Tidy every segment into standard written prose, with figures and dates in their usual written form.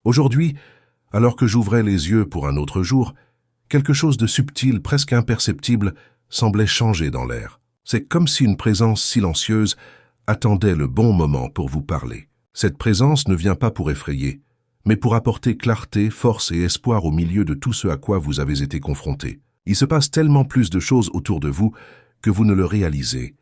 Aujourd'hui, alors que j'ouvrais les yeux pour un autre jour, quelque chose de subtil, presque imperceptible, semblait changer dans l'air. C'est comme si une présence silencieuse attendait le bon moment pour vous parler. Cette présence ne vient pas pour effrayer, mais pour apporter clarté, force et espoir au milieu de tout ce à quoi vous avez été confronté. Il se passe tellement plus de choses autour de vous que vous ne le réalisez.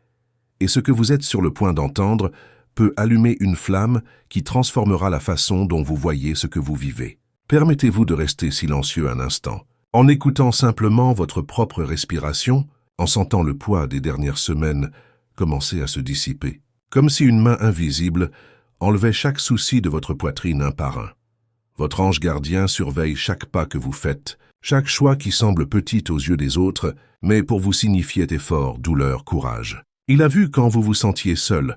Et ce que vous êtes sur le point d'entendre peut allumer une flamme qui transformera la façon dont vous voyez ce que vous vivez. Permettez-vous de rester silencieux un instant. En écoutant simplement votre propre respiration, en sentant le poids des dernières semaines commencer à se dissiper, comme si une main invisible enlevait chaque souci de votre poitrine un par un. Votre ange gardien surveille chaque pas que vous faites, chaque choix qui semble petit aux yeux des autres, mais pour vous signifier effort, douleur, courage. Il a vu quand vous vous sentiez seul,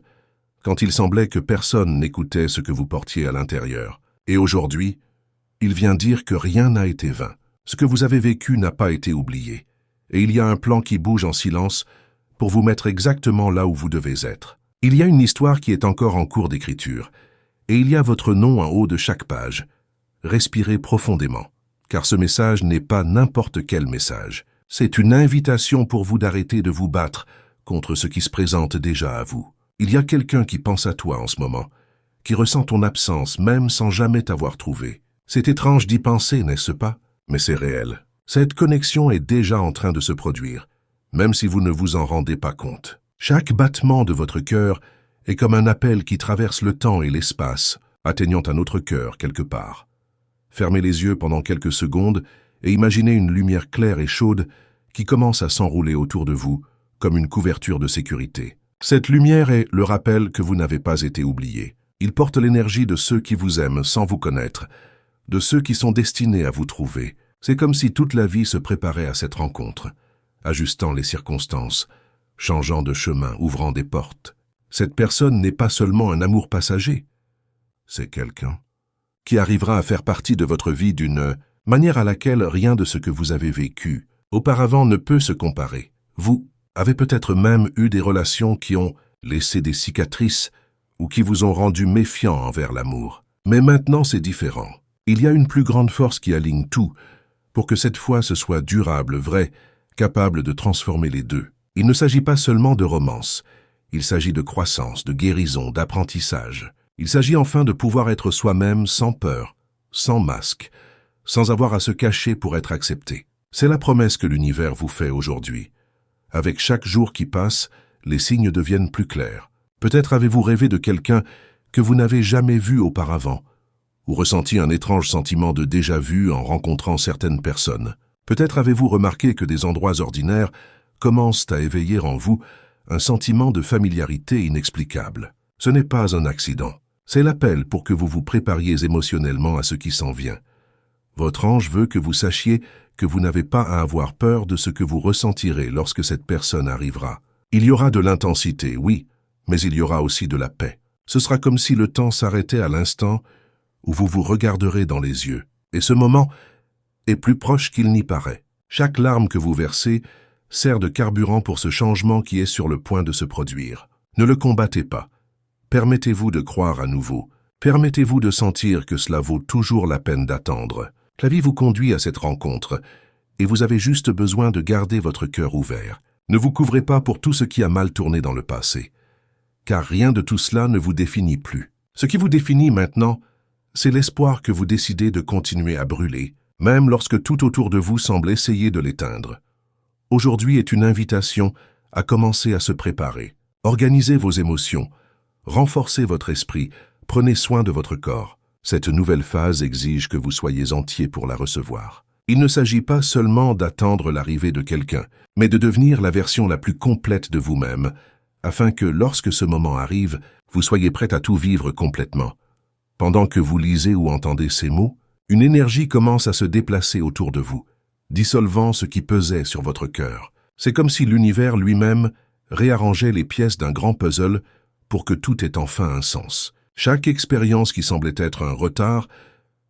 quand il semblait que personne n'écoutait ce que vous portiez à l'intérieur. Et aujourd'hui, il vient dire que rien n'a été vain. Ce que vous avez vécu n'a pas été oublié. Et il y a un plan qui bouge en silence pour vous mettre exactement là où vous devez être. Il y a une histoire qui est encore en cours d'écriture, et il y a votre nom en haut de chaque page. Respirez profondément, car ce message n'est pas n'importe quel message. C'est une invitation pour vous d'arrêter de vous battre contre ce qui se présente déjà à vous. Il y a quelqu'un qui pense à toi en ce moment, qui ressent ton absence même sans jamais t'avoir trouvé. C'est étrange d'y penser, n'est-ce pas? Mais c'est réel. Cette connexion est déjà en train de se produire, même si vous ne vous en rendez pas compte. Chaque battement de votre cœur est comme un appel qui traverse le temps et l'espace, atteignant un autre cœur quelque part. Fermez les yeux pendant quelques secondes et imaginez une lumière claire et chaude qui commence à s'enrouler autour de vous comme une couverture de sécurité. Cette lumière est le rappel que vous n'avez pas été oublié. Il porte l'énergie de ceux qui vous aiment sans vous connaître, de ceux qui sont destinés à vous trouver. C'est comme si toute la vie se préparait à cette rencontre, ajustant les circonstances, changeant de chemin, ouvrant des portes. Cette personne n'est pas seulement un amour passager, c'est quelqu'un qui arrivera à faire partie de votre vie d'une manière à laquelle rien de ce que vous avez vécu auparavant ne peut se comparer. Vous avez peut-être même eu des relations qui ont laissé des cicatrices ou qui vous ont rendu méfiant envers l'amour. Mais maintenant, c'est différent. Il y a une plus grande force qui aligne tout pour que cette foi ce soit durable, vrai, capable de transformer les deux. Il ne s'agit pas seulement de romance, il s'agit de croissance, de guérison, d'apprentissage. Il s'agit enfin de pouvoir être soi-même sans peur, sans masque, sans avoir à se cacher pour être accepté. C'est la promesse que l'univers vous fait aujourd'hui. Avec chaque jour qui passe, les signes deviennent plus clairs. Peut-être avez-vous rêvé de quelqu'un que vous n'avez jamais vu auparavant, ou ressenti un étrange sentiment de déjà-vu en rencontrant certaines personnes. Peut-être avez-vous remarqué que des endroits ordinaires commencent à éveiller en vous un sentiment de familiarité inexplicable. Ce n'est pas un accident. C'est l'appel pour que vous vous prépariez émotionnellement à ce qui s'en vient. Votre ange veut que vous sachiez que vous n'avez pas à avoir peur de ce que vous ressentirez lorsque cette personne arrivera. Il y aura de l'intensité, oui, mais il y aura aussi de la paix. Ce sera comme si le temps s'arrêtait à l'instant où vous vous regarderez dans les yeux. Et ce moment est plus proche qu'il n'y paraît. Chaque larme que vous versez sert de carburant pour ce changement qui est sur le point de se produire. Ne le combattez pas. Permettez-vous de croire à nouveau. Permettez-vous de sentir que cela vaut toujours la peine d'attendre. La vie vous conduit à cette rencontre, et vous avez juste besoin de garder votre cœur ouvert. Ne vous couvrez pas pour tout ce qui a mal tourné dans le passé, car rien de tout cela ne vous définit plus. Ce qui vous définit maintenant, c'est l'espoir que vous décidez de continuer à brûler, même lorsque tout autour de vous semble essayer de l'éteindre. Aujourd'hui est une invitation à commencer à se préparer. Organisez vos émotions, renforcez votre esprit, prenez soin de votre corps. Cette nouvelle phase exige que vous soyez entier pour la recevoir. Il ne s'agit pas seulement d'attendre l'arrivée de quelqu'un, mais de devenir la version la plus complète de vous-même, afin que, lorsque ce moment arrive, vous soyez prêt à tout vivre complètement. Pendant que vous lisez ou entendez ces mots, une énergie commence à se déplacer autour de vous, dissolvant ce qui pesait sur votre cœur. C'est comme si l'univers lui-même réarrangeait les pièces d'un grand puzzle pour que tout ait enfin un sens. Chaque expérience qui semblait être un retard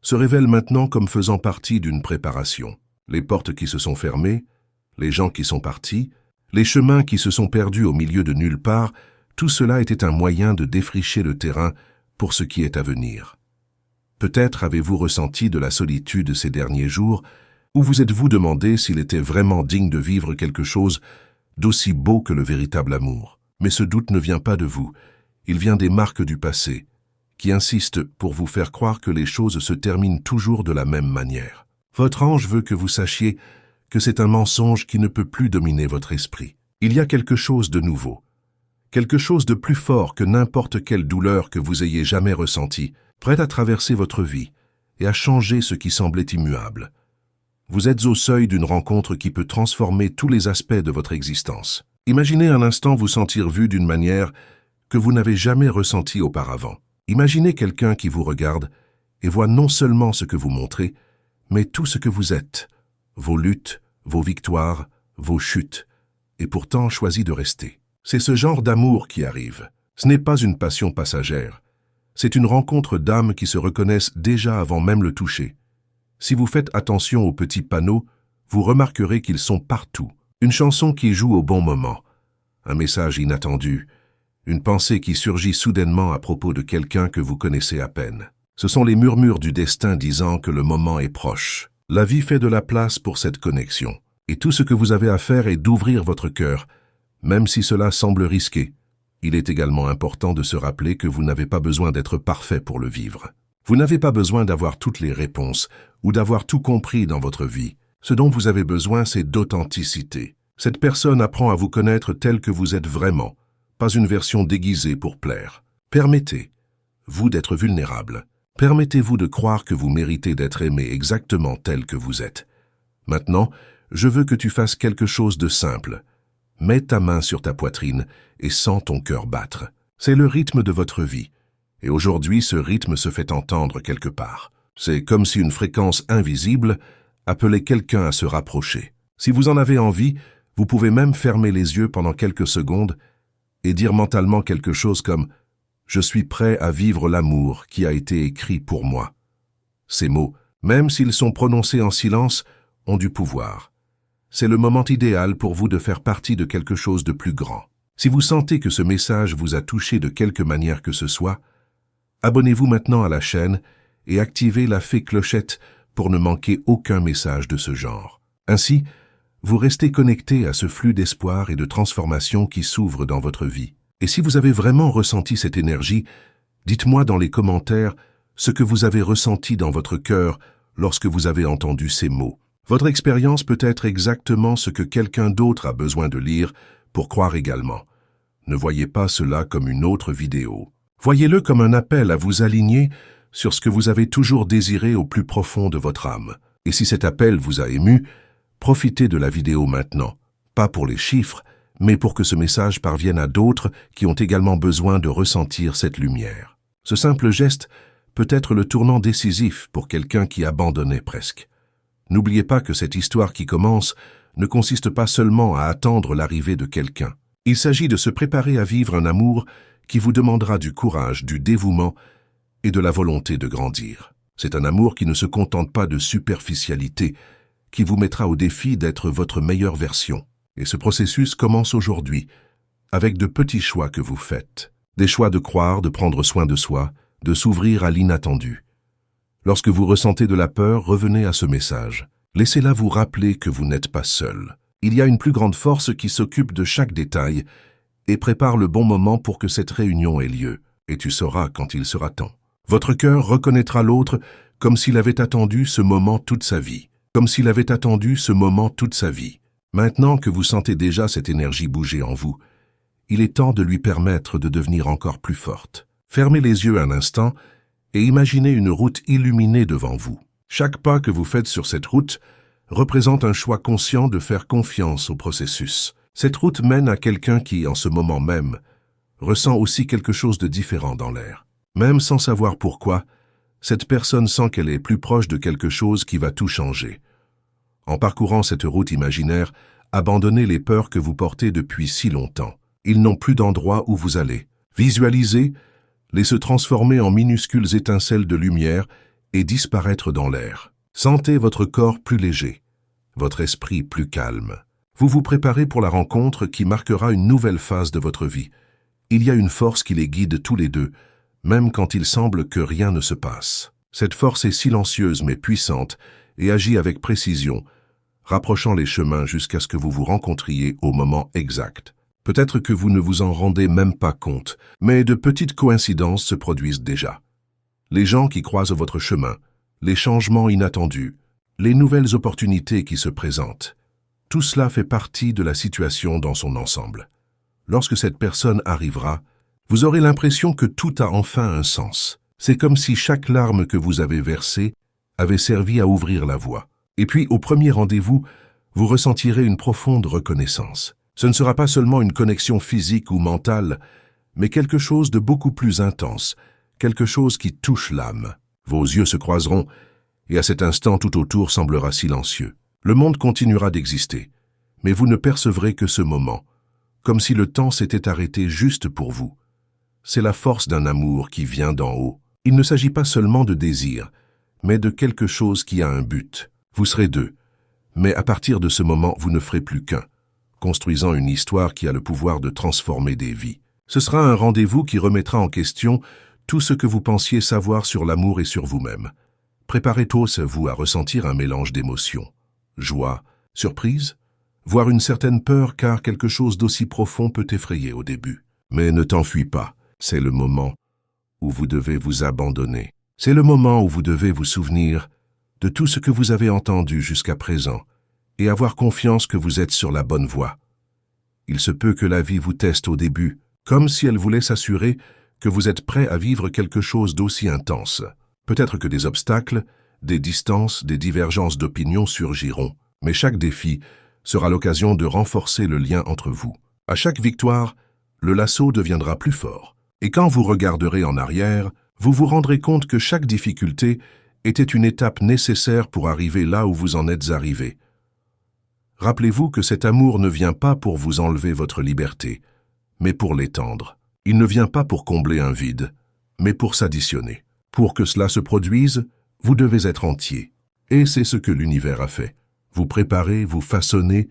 se révèle maintenant comme faisant partie d'une préparation. Les portes qui se sont fermées, les gens qui sont partis, les chemins qui se sont perdus au milieu de nulle part, tout cela était un moyen de défricher le terrain pour ce qui est à venir. Peut-être avez-vous ressenti de la solitude ces derniers jours, ou vous êtes-vous demandé s'il était vraiment digne de vivre quelque chose d'aussi beau que le véritable amour. Mais ce doute ne vient pas de vous, il vient des marques du passé, qui insistent pour vous faire croire que les choses se terminent toujours de la même manière. Votre ange veut que vous sachiez que c'est un mensonge qui ne peut plus dominer votre esprit. Il y a quelque chose de nouveau, quelque chose de plus fort que n'importe quelle douleur que vous ayez jamais ressentie, prête à traverser votre vie et à changer ce qui semblait immuable. Vous êtes au seuil d'une rencontre qui peut transformer tous les aspects de votre existence. Imaginez un instant vous sentir vu d'une manière que vous n'avez jamais ressentie auparavant. Imaginez quelqu'un qui vous regarde et voit non seulement ce que vous montrez, mais tout ce que vous êtes, vos luttes, vos victoires, vos chutes, et pourtant choisit de rester. C'est ce genre d'amour qui arrive. Ce n'est pas une passion passagère. C'est une rencontre d'âmes qui se reconnaissent déjà avant même le toucher. Si vous faites attention aux petits panneaux, vous remarquerez qu'ils sont partout. Une chanson qui joue au bon moment, un message inattendu, une pensée qui surgit soudainement à propos de quelqu'un que vous connaissez à peine. Ce sont les murmures du destin disant que le moment est proche. La vie fait de la place pour cette connexion. Et tout ce que vous avez à faire est d'ouvrir votre cœur, même si cela semble risqué. Il est également important de se rappeler que vous n'avez pas besoin d'être parfait pour le vivre. Vous n'avez pas besoin d'avoir toutes les réponses ou d'avoir tout compris dans votre vie. Ce dont vous avez besoin, c'est d'authenticité. Cette personne apprend à vous connaître tel que vous êtes vraiment, pas une version déguisée pour plaire. Permettez-vous d'être vulnérable. Permettez-vous de croire que vous méritez d'être aimé exactement tel que vous êtes. Maintenant, je veux que tu fasses quelque chose de simple. Mets ta main sur ta poitrine et sens ton cœur battre. C'est le rythme de votre vie. Et aujourd'hui, ce rythme se fait entendre quelque part. C'est comme si une fréquence invisible appelait quelqu'un à se rapprocher. Si vous en avez envie, vous pouvez même fermer les yeux pendant quelques secondes et dire mentalement quelque chose comme « Je suis prêt à vivre l'amour qui a été écrit pour moi ». Ces mots, même s'ils sont prononcés en silence, ont du pouvoir. C'est le moment idéal pour vous de faire partie de quelque chose de plus grand. Si vous sentez que ce message vous a touché de quelque manière que ce soit, abonnez-vous maintenant à la chaîne et activez la fée clochette pour ne manquer aucun message de ce genre. Ainsi, vous restez connecté à ce flux d'espoir et de transformation qui s'ouvre dans votre vie. Et si vous avez vraiment ressenti cette énergie, dites-moi dans les commentaires ce que vous avez ressenti dans votre cœur lorsque vous avez entendu ces mots. Votre expérience peut être exactement ce que quelqu'un d'autre a besoin de lire pour croire également. Ne voyez pas cela comme une autre vidéo. Voyez-le comme un appel à vous aligner sur ce que vous avez toujours désiré au plus profond de votre âme. Et si cet appel vous a ému, profitez de la vidéo maintenant, pas pour les chiffres, mais pour que ce message parvienne à d'autres qui ont également besoin de ressentir cette lumière. Ce simple geste peut être le tournant décisif pour quelqu'un qui abandonnait presque. N'oubliez pas que cette histoire qui commence ne consiste pas seulement à attendre l'arrivée de quelqu'un. Il s'agit de se préparer à vivre un amour qui vous demandera du courage, du dévouement et de la volonté de grandir. C'est un amour qui ne se contente pas de superficialité, qui vous mettra au défi d'être votre meilleure version. Et ce processus commence aujourd'hui, avec de petits choix que vous faites. Des choix de croire, de prendre soin de soi, de s'ouvrir à l'inattendu. Lorsque vous ressentez de la peur, revenez à ce message. Laissez-la vous rappeler que vous n'êtes pas seul. Il y a une plus grande force qui s'occupe de chaque détail et prépare le bon moment pour que cette réunion ait lieu. Et tu sauras quand il sera temps. Votre cœur reconnaîtra l'autre comme s'il avait attendu ce moment toute sa vie. Comme s'il avait attendu ce moment toute sa vie. Maintenant que vous sentez déjà cette énergie bouger en vous, il est temps de lui permettre de devenir encore plus forte. Fermez les yeux un instant et imaginez une route illuminée devant vous. Chaque pas que vous faites sur cette route représente un choix conscient de faire confiance au processus. Cette route mène à quelqu'un qui, en ce moment même, ressent aussi quelque chose de différent dans l'air. Même sans savoir pourquoi, cette personne sent qu'elle est plus proche de quelque chose qui va tout changer. En parcourant cette route imaginaire, abandonnez les peurs que vous portez depuis si longtemps. Ils n'ont plus d'endroit où vous allez. Visualisez, les se transformer en minuscules étincelles de lumière et disparaître dans l'air. Sentez votre corps plus léger, votre esprit plus calme. Vous vous préparez pour la rencontre qui marquera une nouvelle phase de votre vie. Il y a une force qui les guide tous les deux, même quand il semble que rien ne se passe. Cette force est silencieuse mais puissante et agit avec précision, rapprochant les chemins jusqu'à ce que vous vous rencontriez au moment exact. Peut-être que vous ne vous en rendez même pas compte, mais de petites coïncidences se produisent déjà. Les gens qui croisent votre chemin, les changements inattendus, les nouvelles opportunités qui se présentent, tout cela fait partie de la situation dans son ensemble. Lorsque cette personne arrivera, vous aurez l'impression que tout a enfin un sens. C'est comme si chaque larme que vous avez versée avait servi à ouvrir la voie. Et puis, au premier rendez-vous, vous ressentirez une profonde reconnaissance. Ce ne sera pas seulement une connexion physique ou mentale, mais quelque chose de beaucoup plus intense, quelque chose qui touche l'âme. Vos yeux se croiseront, et à cet instant tout autour semblera silencieux. Le monde continuera d'exister, mais vous ne percevrez que ce moment, comme si le temps s'était arrêté juste pour vous. C'est la force d'un amour qui vient d'en haut. Il ne s'agit pas seulement de désir, mais de quelque chose qui a un but. Vous serez deux, mais à partir de ce moment, vous ne ferez plus qu'un, construisant une histoire qui a le pouvoir de transformer des vies. Ce sera un rendez-vous qui remettra en question tout ce que vous pensiez savoir sur l'amour et sur vous-même. Préparez tous, vous, à ressentir un mélange d'émotions. Joie, surprise, voire une certaine peur car quelque chose d'aussi profond peut effrayer au début. Mais ne t'enfuis pas, c'est le moment où vous devez vous abandonner. C'est le moment où vous devez vous souvenir de tout ce que vous avez entendu jusqu'à présent et avoir confiance que vous êtes sur la bonne voie. Il se peut que la vie vous teste au début, comme si elle voulait s'assurer que vous êtes prêt à vivre quelque chose d'aussi intense. Peut-être que des obstacles, des distances, des divergences d'opinion surgiront, mais chaque défi sera l'occasion de renforcer le lien entre vous. À chaque victoire, le lasso deviendra plus fort. Et quand vous regarderez en arrière, vous vous rendrez compte que chaque difficulté était une étape nécessaire pour arriver là où vous en êtes arrivé. Rappelez-vous que cet amour ne vient pas pour vous enlever votre liberté, mais pour l'étendre. Il ne vient pas pour combler un vide, mais pour s'additionner. Pour que cela se produise, vous devez être entier. Et c'est ce que l'univers a fait. Vous préparez, vous façonnez,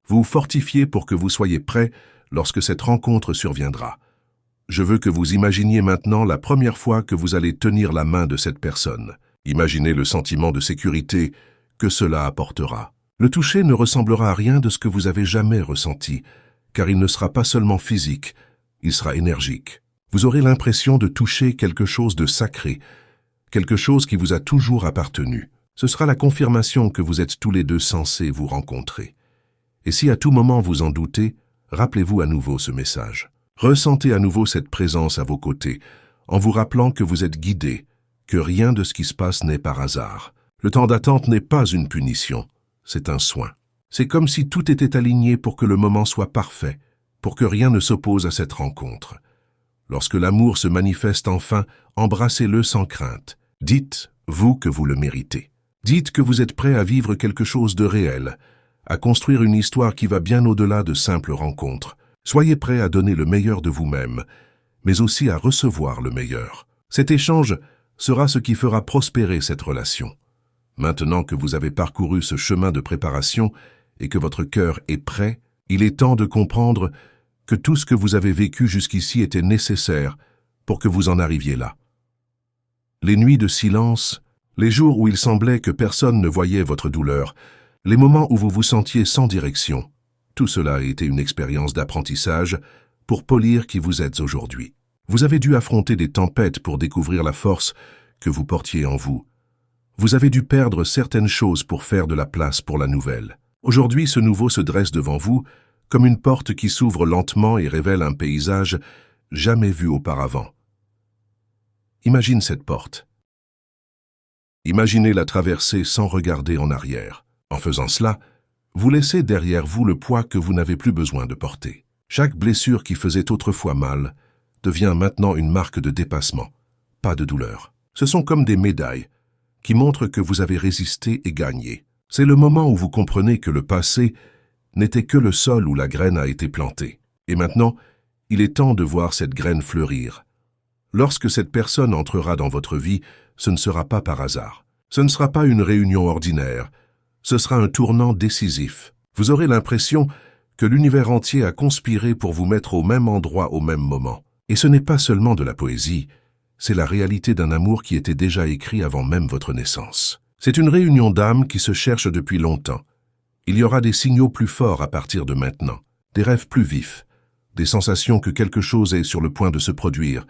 vous fortifiez pour que vous soyez prêts lorsque cette rencontre surviendra. Je veux que vous imaginiez maintenant la première fois que vous allez tenir la main de cette personne. Imaginez le sentiment de sécurité que cela apportera. Le toucher ne ressemblera à rien de ce que vous avez jamais ressenti, car il ne sera pas seulement physique, il sera énergique. Vous aurez l'impression de toucher quelque chose de sacré, quelque chose qui vous a toujours appartenu. Ce sera la confirmation que vous êtes tous les deux censés vous rencontrer. Et si à tout moment vous en doutez, rappelez-vous à nouveau ce message. Ressentez à nouveau cette présence à vos côtés, en vous rappelant que vous êtes guidés, que rien de ce qui se passe n'est par hasard. Le temps d'attente n'est pas une punition, c'est un soin. C'est comme si tout était aligné pour que le moment soit parfait, pour que rien ne s'oppose à cette rencontre. Lorsque l'amour se manifeste enfin, embrassez-le sans crainte. Dites, vous, que vous le méritez. Dites que vous êtes prêt à vivre quelque chose de réel, à construire une histoire qui va bien au-delà de simples rencontres. Soyez prêt à donner le meilleur de vous-même, mais aussi à recevoir le meilleur. Cet échange sera ce qui fera prospérer cette relation. Maintenant que vous avez parcouru ce chemin de préparation et que votre cœur est prêt, il est temps de comprendre que tout ce que vous avez vécu jusqu'ici était nécessaire pour que vous en arriviez là. Les nuits de silence, les jours où il semblait que personne ne voyait votre douleur, les moments où vous vous sentiez sans direction, tout cela a été une expérience d'apprentissage pour polir qui vous êtes aujourd'hui. Vous avez dû affronter des tempêtes pour découvrir la force que vous portiez en vous. Vous avez dû perdre certaines choses pour faire de la place pour la nouvelle. Aujourd'hui, ce nouveau se dresse devant vous comme une porte qui s'ouvre lentement et révèle un paysage jamais vu auparavant. Imagine cette porte. Imaginez la traverser sans regarder en arrière. En faisant cela, vous laissez derrière vous le poids que vous n'avez plus besoin de porter. Chaque blessure qui faisait autrefois mal devient maintenant une marque de dépassement, pas de douleur. Ce sont comme des médailles qui montrent que vous avez résisté et gagné. C'est le moment où vous comprenez que le passé n'était que le sol où la graine a été plantée. Et maintenant, il est temps de voir cette graine fleurir. Lorsque cette personne entrera dans votre vie, ce ne sera pas par hasard. Ce ne sera pas une réunion ordinaire. Ce sera un tournant décisif. Vous aurez l'impression que l'univers entier a conspiré pour vous mettre au même endroit au même moment. Et ce n'est pas seulement de la poésie, c'est la réalité d'un amour qui était déjà écrit avant même votre naissance. C'est une réunion d'âmes qui se cherchent depuis longtemps. Il y aura des signaux plus forts à partir de maintenant, des rêves plus vifs, des sensations que quelque chose est sur le point de se produire,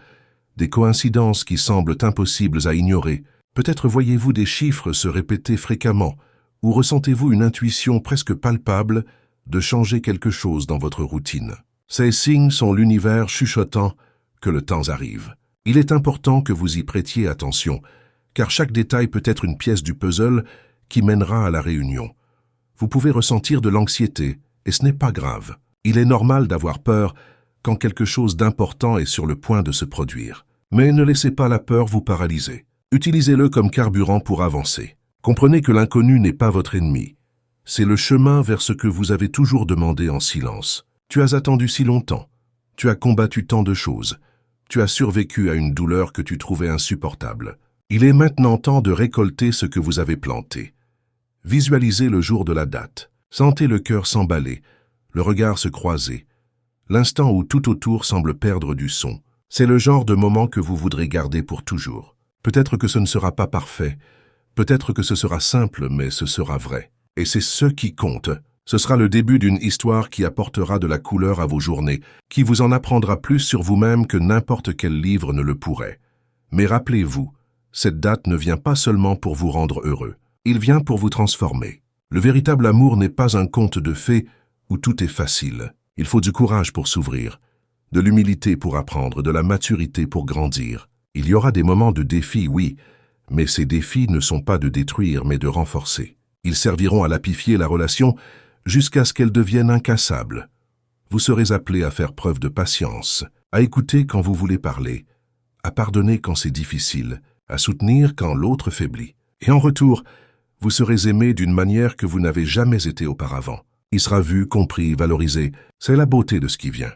des coïncidences qui semblent impossibles à ignorer. Peut-être voyez-vous des chiffres se répéter fréquemment, ou ressentez-vous une intuition presque palpable de changer quelque chose dans votre routine. Ces signes sont l'univers chuchotant que le temps arrive. Il est important que vous y prêtiez attention, car chaque détail peut être une pièce du puzzle qui mènera à la réunion. Vous pouvez ressentir de l'anxiété, et ce n'est pas grave. Il est normal d'avoir peur quand quelque chose d'important est sur le point de se produire. Mais ne laissez pas la peur vous paralyser. Utilisez-le comme carburant pour avancer. Comprenez que l'inconnu n'est pas votre ennemi. C'est le chemin vers ce que vous avez toujours demandé en silence. Tu as attendu si longtemps. Tu as combattu tant de choses. Tu as survécu à une douleur que tu trouvais insupportable. Il est maintenant temps de récolter ce que vous avez planté. Visualisez le jour de la date. Sentez le cœur s'emballer, le regard se croiser. L'instant où tout autour semble perdre du son. C'est le genre de moment que vous voudrez garder pour toujours. Peut-être que ce ne sera pas parfait. Peut-être que ce sera simple, mais ce sera vrai. Et c'est ce qui compte. Ce sera le début d'une histoire qui apportera de la couleur à vos journées, qui vous en apprendra plus sur vous-même que n'importe quel livre ne le pourrait. Mais rappelez-vous, cette date ne vient pas seulement pour vous rendre heureux. Il vient pour vous transformer. Le véritable amour n'est pas un conte de fées où tout est facile. Il faut du courage pour s'ouvrir, de l'humilité pour apprendre, de la maturité pour grandir. Il y aura des moments de défi, oui, mais ces défis ne sont pas de détruire, mais de renforcer. Ils serviront à lapifier la relation jusqu'à ce qu'elle devienne incassable. Vous serez appelé à faire preuve de patience, à écouter quand vous voulez parler, à pardonner quand c'est difficile, à soutenir quand l'autre faiblit. Et en retour, vous serez aimé d'une manière que vous n'avez jamais été auparavant. Il sera vu, compris, valorisé. C'est la beauté de ce qui vient.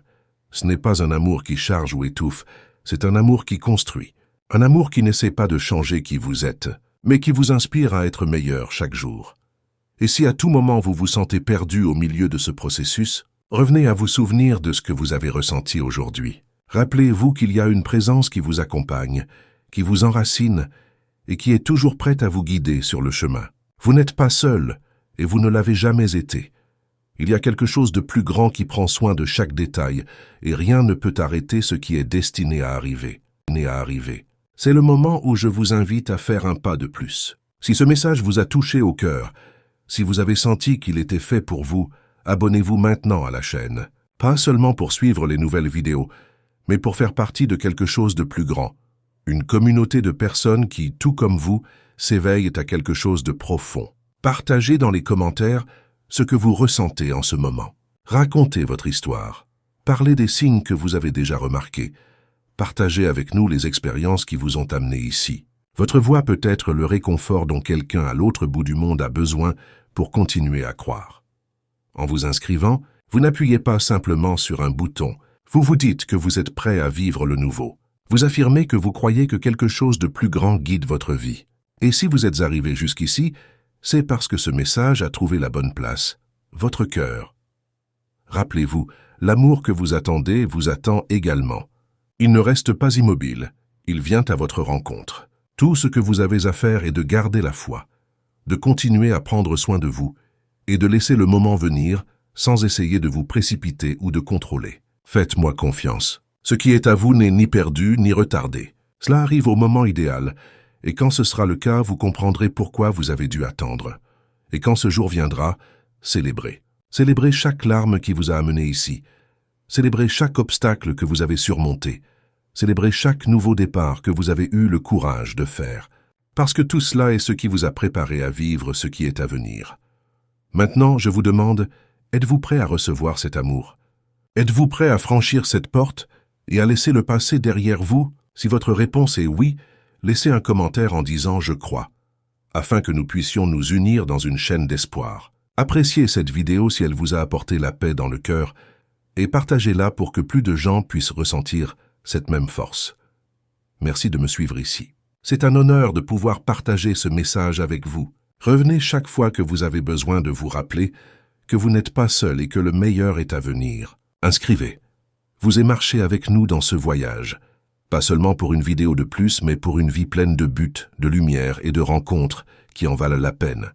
Ce n'est pas un amour qui charge ou étouffe, c'est un amour qui construit. Un amour qui n'essaie pas de changer qui vous êtes, mais qui vous inspire à être meilleur chaque jour. Et si à tout moment vous vous sentez perdu au milieu de ce processus, revenez à vous souvenir de ce que vous avez ressenti aujourd'hui. Rappelez-vous qu'il y a une présence qui vous accompagne, qui vous enracine et qui est toujours prête à vous guider sur le chemin. Vous n'êtes pas seul et vous ne l'avez jamais été. Il y a quelque chose de plus grand qui prend soin de chaque détail et rien ne peut arrêter ce qui est destiné à arriver. C'est le moment où je vous invite à faire un pas de plus. Si ce message vous a touché au cœur, si vous avez senti qu'il était fait pour vous, abonnez-vous maintenant à la chaîne. Pas seulement pour suivre les nouvelles vidéos, mais pour faire partie de quelque chose de plus grand. Une communauté de personnes qui, tout comme vous, s'éveillent à quelque chose de profond. Partagez dans les commentaires ce que vous ressentez en ce moment. Racontez votre histoire. Parlez des signes que vous avez déjà remarqués. Partagez avec nous les expériences qui vous ont amené ici. Votre voix peut être le réconfort dont quelqu'un à l'autre bout du monde a besoin pour continuer à croire. En vous inscrivant, vous n'appuyez pas simplement sur un bouton. Vous vous dites que vous êtes prêt à vivre le nouveau. Vous affirmez que vous croyez que quelque chose de plus grand guide votre vie. Et si vous êtes arrivé jusqu'ici, c'est parce que ce message a trouvé la bonne place, votre cœur. Rappelez-vous, l'amour que vous attendez vous attend également. Il ne reste pas immobile, il vient à votre rencontre. Tout ce que vous avez à faire est de garder la foi, de continuer à prendre soin de vous et de laisser le moment venir sans essayer de vous précipiter ou de contrôler. Faites-moi confiance. Ce qui est à vous n'est ni perdu ni retardé. Cela arrive au moment idéal. Et quand ce sera le cas, vous comprendrez pourquoi vous avez dû attendre. Et quand ce jour viendra, célébrez. Célébrez chaque larme qui vous a amené ici. Célébrez chaque obstacle que vous avez surmonté. Célébrez chaque nouveau départ que vous avez eu le courage de faire. Parce que tout cela est ce qui vous a préparé à vivre ce qui est à venir. Maintenant, je vous demande, êtes-vous prêt à recevoir cet amour? Êtes-vous prêt à franchir cette porte et à laisser le passé derrière vous? Si votre réponse est oui, laissez un commentaire en disant « Je crois », afin que nous puissions nous unir dans une chaîne d'espoir. Appréciez cette vidéo si elle vous a apporté la paix dans le cœur et partagez-la pour que plus de gens puissent ressentir cette même force. Merci de me suivre ici. C'est un honneur de pouvoir partager ce message avec vous. Revenez chaque fois que vous avez besoin de vous rappeler que vous n'êtes pas seul et que le meilleur est à venir. Inscrivez. Vous marchez avec nous dans ce voyage. Pas seulement pour une vidéo de plus, mais pour une vie pleine de buts, de lumière et de rencontres qui en valent la peine.